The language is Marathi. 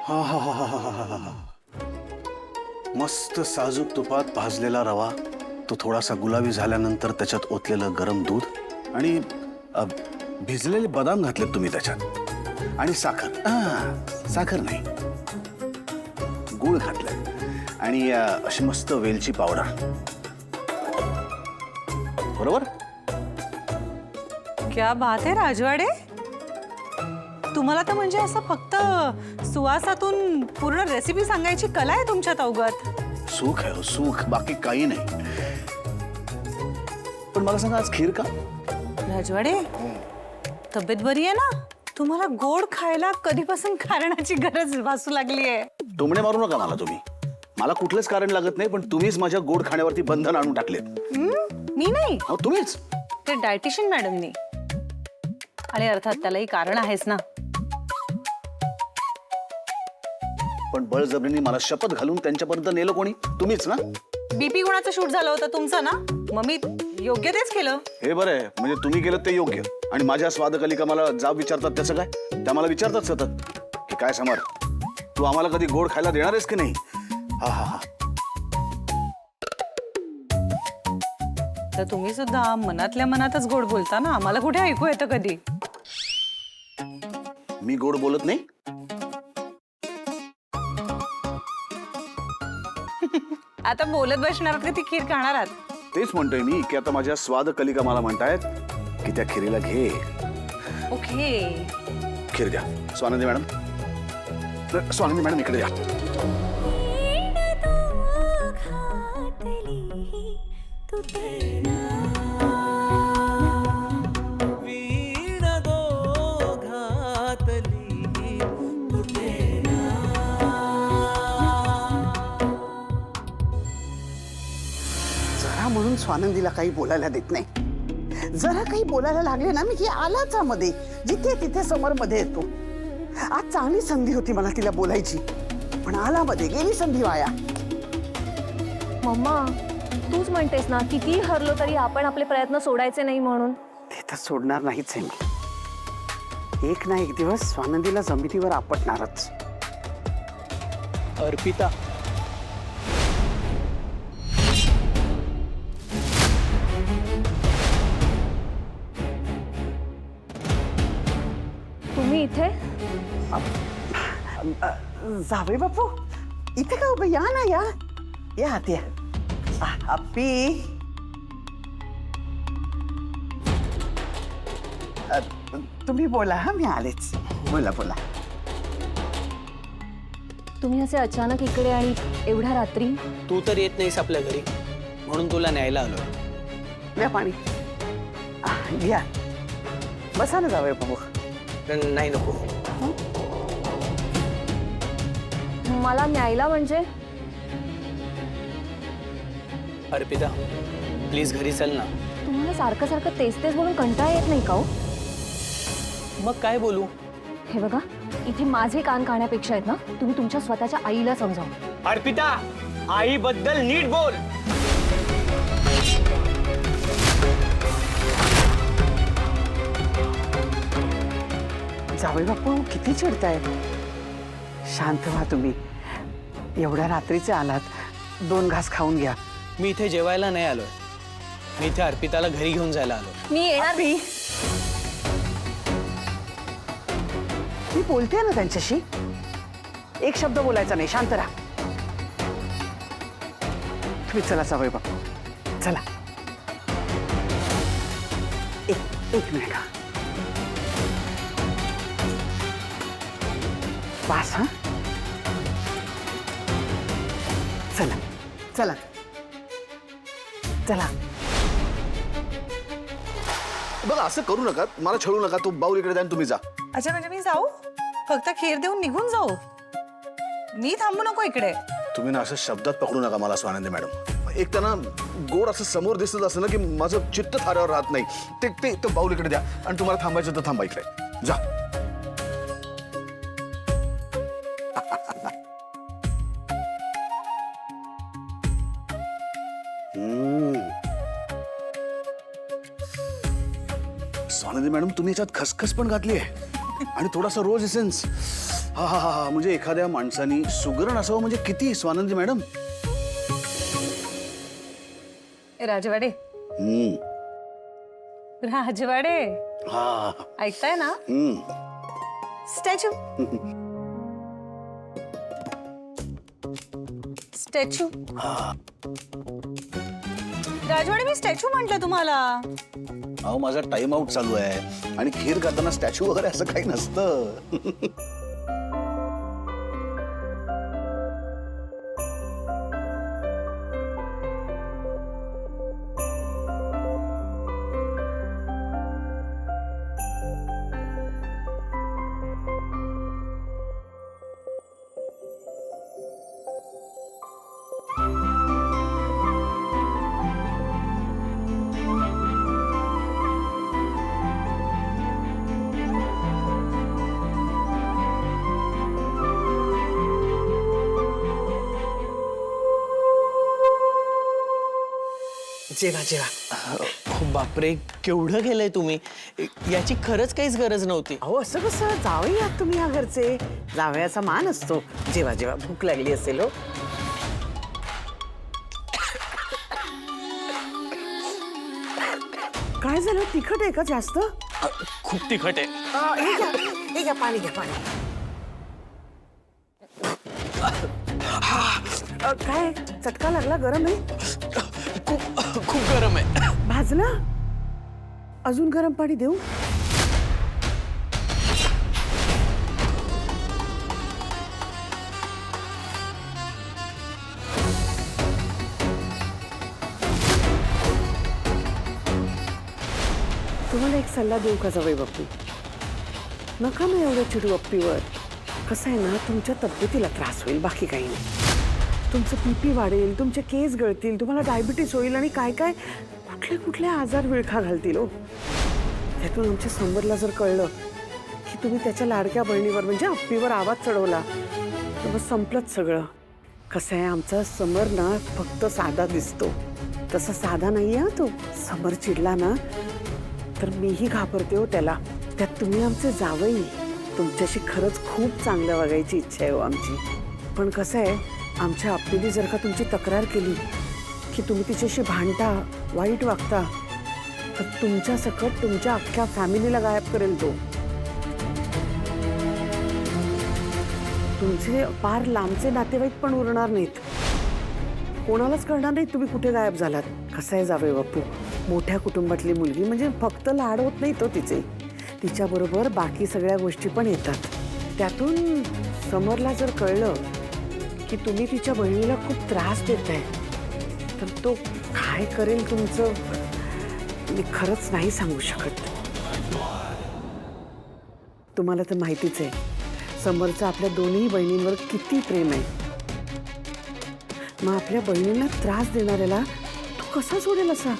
हा हा हा हा हा हा हा. मस्त साजूक तुपात भाजलेला रवा, तो थोडासा गुलाबी झाल्यानंतर त्याच्यात ओतलेलं गरम दूध आणि भिजलेले बदाम घातलेत तुम्ही त्याच्यात आणि साखर साखर नाही गूळ घातलाय आणि अशी मस्त वेलची पावडर. बरोबर. क्या बात आहे राजवाडे, तुम्हाला तर म्हणजे असं फक्त सुवासातून पूर्ण रेसिपी सांगायची कला आहे तुमच्यात अवगत. सुख आहे सुख, बाकी काही नाही. पण मला सांगा आज खीर का? राजवाडे, तब्येत बरी आहे ना? तुम्हाला गोड खायला कधीपासून कारणाची गरज भासू लागली आहे? टोमणे मारू नका मला तुम्ही. मला कुठलंच कारण लागत नाही, पण तुम्हीच माझ्या गोड खाण्यावरती बंधन आणून टाकलेत. मी नाही, हो तुम्हीच. ते डायटिशियन मॅडमनी. आणि अर्थात त्यालाही कारण आहेच ना. पण बळजबरीने मला शपथ घालून त्यांच्यापर्यंत नेलं कोणी? तुम्हीच ना. बीपी गुणाचं शूट झालं होतं तुमचं ना, मग मी योग्य तेच केलं. हे बरं आहे, म्हणजे तुम्ही केलं ते योग्य. आणि माझ्या स्वादकलिका मला जाब विचारतात त्याचं काय? त्या मला विचारतात सतत की काय समर, तू आम्हाला कधी गोड खायला देणार आहेस की नाही? हा हा हा. तर तुम्ही सुद्धा मनातल्या मनातच गोड बोलता ना, आम्हाला कुठे ऐकू येतं कधी? मी गोड बोलत नाही. आता बोलत बसणार का ती खीर खाणार आहात? तेच म्हणतोय मी की आता माझ्या स्वादकलिका मला म्हणतायत की त्या खिरीला घे. ओके, खीर द्या. स्वानंदी मॅडम, स्वानंदी मॅडम इकडे द्या. जरा म्हणून स्वानंदीला काही बोलायला देत नाही. जरा काही बोलायला लागले ना मी की आलाच मध्ये, जिथे तिथे समोर मध्ये येतो. आज चांगली संधी होती मला तिला बोलायची, पण आला मध्ये, गेली संधी वाया. मम्मा, तूच म्हणतेस ना किती हरलो तरी आपण आपले प्रयत्न सोडायचे नाही म्हणून. ते तर सोडणार नाहीच आहे मी. एक ना एक दिवस स्वानंदीला जमिनीवर आपटणारच. अर्पिता, तुम्ही इथे? जावे बापू, इथे का उभं? या ना, या या आत या. अप्पी, तुम्ही बोला. हा, मी आलेच. बोला बोला. तुम्ही असे अचानक इकडे आणि एवढ्या रात्री? तू तर येत नाहीस आपल्या घरी, म्हणून तुला न्यायला आलो. या पाणी घ्या. बसा ना जावे बापू. नाही नको. मला न्यायला म्हणजे? अर्पिता, प्लीज घरी चल ना. तुम्हाला सारखं सारखं तेच तेच बोलून कंटाळा येत नाही का हो? मग काय बोलू? हे बघा, इथे माझे कान काढण्यापेक्षा आहेत ना, तुम्ही तुमच्या स्वतःच्या आईला समजावा. अर्पिता, आईबद्दल नीट बोल. जावे बापू, किती चिडताय? शांत व्हा तुम्ही. एवढ्या रात्रीचे आलात, 2 घास खाऊन घ्या. मी इथे जेवायला नाही आलोय, मी इथे अर्पिताला घरी घेऊन जायला आलो. मी येणार. मी बोलते ना त्यांच्याशी. एक शब्द बोलायचा नाही. शांत राहा. तुम्ही चला जावे बापू, चला. एक मिनिट. पास. हा, चला चला चला. बघा असं करू नका, मला छळू नका. तू बाऊल इकडे द्या आणि तुम्ही जा. अच्छा, म्हणजे मी जाऊ? फक्त खीर देऊन निघून जाऊ? मी थांबू नको इकडे? तुम्ही ना असं शब्दात पकडू नका मला स्वानंदी मॅडम. एक त्यांना गोड असं समोर दिसत असं ना की माझं चित्त थाऱ्यावर राहत नाही. ते बाऊल इकडे द्या आणि तुम्हाला थांबायचं तर थांबा इकडे. जा. स्वानंदी मॅडम, तुम्ही याच्यात खसखस पण घातली आहे आणि थोडासा रोज एसेन्स. हा हा हा हा, म्हणजे एखाद्या माणसाने सुगरण असावं म्हणजे किती स्वानंदी मॅडम. राजवाडे, हम्म. राजवाडे, हा. ऐकताय ना? हम्म. Statue, statue. राजवाडे, मी स्टॅच्यू म्हटलं तुम्हाला. अहो माझा टाइम आउट चालू आहे आणि खीर खाताना स्टॅच्यू वगैरे असं काही नसतं. जेवा जेवा. बापरे, केवढं केलंय तुम्ही. याची खरंच काहीच गरज नव्हती. अहो असं कसं, जावई आहात तुम्ही या घरचे, जावयाचा मान असतो. जेवा जेवा, भूक लागली असेल. हो काय झालं, तिखट आहे का जास्त? खूप तिखट आहे. हे घ्या पाणी, घ्या पाणी. काय चटका लागला, गरम आहे? खूप खूप गरम आहे. भाजलं? अजून गरम पाणी देऊ? तुम्हाला एक सल्ला देऊ का जावई बापू? नका ना एवढं चिडू अप्पीवर. कसं आहे ना, तुमच्या तब्येतीला त्रास होईल, बाकी काही नाही. तुमचं बीपी वाढेल, तुमचे केस गळतील, तुम्हाला डायबिटीस होईल आणि काय काय कुठले कुठले आजार विळखा घालतील. हो त्यातून आमच्या समरला जर कळलं की तुम्ही त्याच्या लाडक्या बहिणीवर म्हणजे अप्पीवर आवाज चढवला तर बस संपलंच सगळं. कसं आहे, आमचा समर ना फक्त साधा दिसतो, तसा साधा नाही आहे तो. समर चिडला ना तर मीही घाबरते हो त्याला. त्यात तुम्ही आमचे जावई, तुमच्याशी खरंच खूप चांगलं वागायची इच्छा आहे हो आमची. पण कसं आहे, आमच्या अप्पीने जर का तुमची तक्रार केली की तुम्ही तिच्याशी भांडता, वाईट वागता, तर तुमच्या सकट तुमच्या अख्ख्या फॅमिलीला गायब करेल तो. तुमचे पार लांबचे नातेवाईक पण उरणार नाहीत. कोणालाच कळणार नाही तुम्ही कुठे गायब झालात. कसं आहे जावई बापू, मोठ्या कुटुंबातली मुलगी म्हणजे फक्त लाड होत नाही तो तिचे, तिच्याबरोबर बाकी सगळ्या गोष्टी पण येतात. त्यातून समरला जर कळलं की तुम्ही तिच्या बहिणीला खूप त्रास देताय तर तो काय करेल तुमचं मी खरंच नाही सांगू शकत. तुम्हाला तर माहितीच आहे समरचं आपल्या दोन्ही बहिणींवर किती प्रेम आहे. मग आपल्या बहिणींना त्रास देणाऱ्याला तो कसा सोडेल असा?